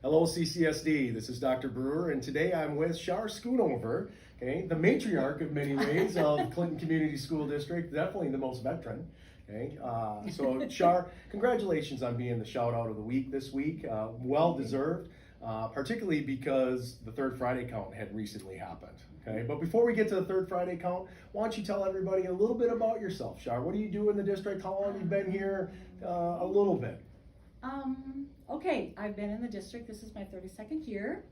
Hello, CCSD. This is Dr. Brewer, and today I'm with Char Schoonover, okay, the matriarch of many ways of Clinton Community School District, definitely the most veteran. Okay, so Char, congratulations on being the shout out of the week this week. Well deserved, particularly because the third Friday count had recently happened. Okay, but before we get to the third Friday count, why don't you tell everybody a little bit about yourself, Char? What do you do in the district? How long have you been here? A little bit. Okay, I've been in the district. This is my 32nd year.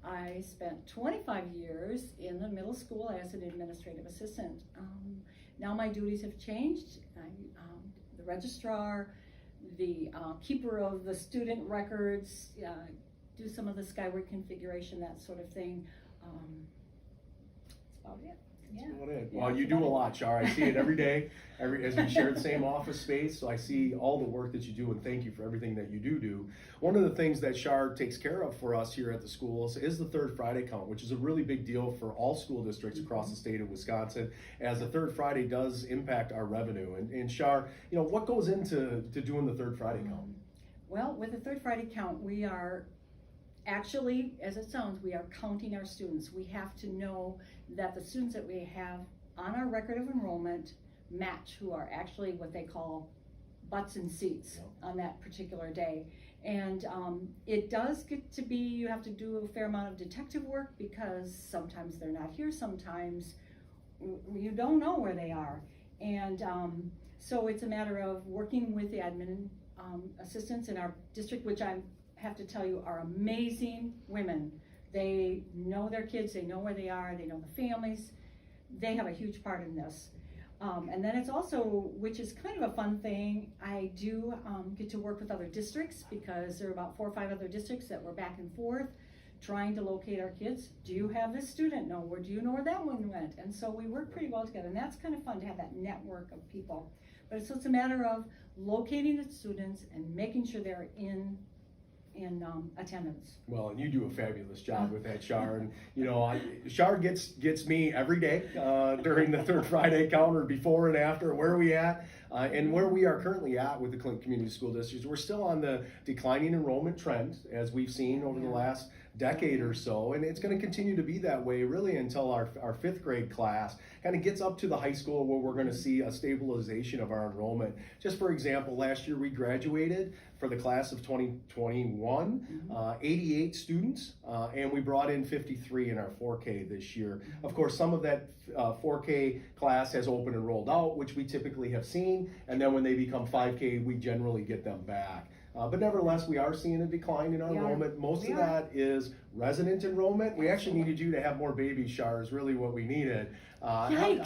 I spent 25 years in the middle school as an administrative assistant. Now my duties have changed. I'm the registrar, the keeper of the student records, do some of the Skyward configuration, that sort of thing. That's about it. Well, you do a lot, Char. I see it every day, as we share the same office space, so I see all the work that you do, and thank you for everything that you do. One of the things that Char takes care of for us here at the schools is the third Friday count, which is a really big deal for all school districts across the state of Wisconsin, as the third Friday does impact our revenue. And Char, what goes into doing the third Friday count? Well, with the third Friday count, we are actually, as it sounds, we are counting our students. We have to know that the students that we have on our record of enrollment match who are actually what they call butts in seats on that particular day. And it does get to be, you have to do a fair amount of detective work because sometimes they're not here, sometimes you don't know where they are. And so it's a matter of working with the admin assistants in our district, which I have to tell you are amazing women. They know their kids, they know where they are, they know the families. They have a huge part in this. And then it's also, which is kind of a fun thing, I do get to work with other districts because there are about 4 or 5 other districts that we're back and forth trying to locate our kids. Do you have this student? No, where do you know where that one went? And so we work pretty well together, and that's kind of fun to have that network of people. But it's a matter of locating the students and making sure they're in attendance. Well, and you do a fabulous job with that, Char. And Char gets me every day during the third Friday count, or before and after. Where are we at? And where we are currently at with the Clinton Community School District, we're still on the declining enrollment trend, as we've seen over the last decade or so, and it's going to continue to be that way really until our 5th grade class kind of gets up to the high school, where we're going to see a stabilization of our enrollment. Just for example, last year we graduated for the class of 2021, 88 students, and we brought in 53 in our 4K this year. Of course, some of that 4K class has open and rolled out, which we typically have seen, and then when they become 5K, we generally get them back. But nevertheless, we are seeing a decline in our enrollment. Most of that is resident enrollment. We actually needed you to have more babies, Char, is really what we needed. How many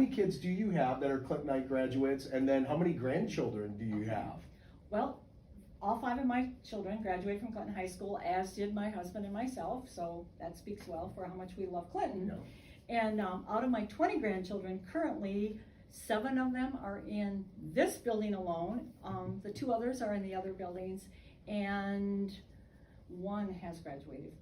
kids do you have that are Clintonite graduates, and then how many grandchildren do you have? Well, all 5 of my children graduated from Clinton High School, as did my husband and myself, so that speaks well for how much we love Clinton. And out of my 20 grandchildren, currently 7 of them are in this building alone. The 2 others are in the other buildings, and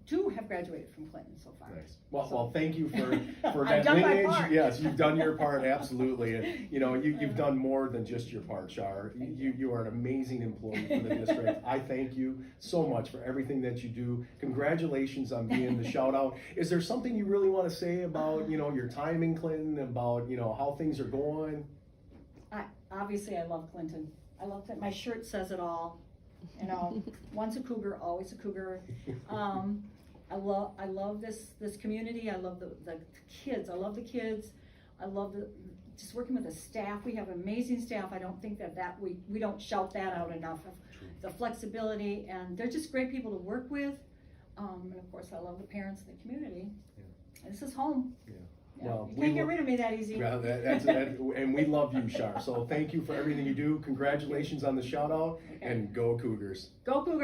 2 have graduated from Clinton so far. Nice. Well, thank you for that lineage. Yes, you've done your part, absolutely. And you've done more than just your part, Char. You are an amazing employee for the district. I thank you so much for everything that you do. Congratulations on being the shout out. Is there something you really want to say about your time in Clinton, about how things are going? Obviously I love Clinton. I love that my shirt says it all. Once a Cougar, always a Cougar. I love this community. I love the kids. I love the kids. I love just working with the staff. We have amazing staff. I don't think that we don't shout that out enough. The flexibility, and they're just great people to work with. And of course, I love the parents and the community. This is home. Well, you can't get rid of me that easy. Yeah, and we love you, Char. So thank you for everything you do. Congratulations on the shout out, and go Cougars. Go Cougars.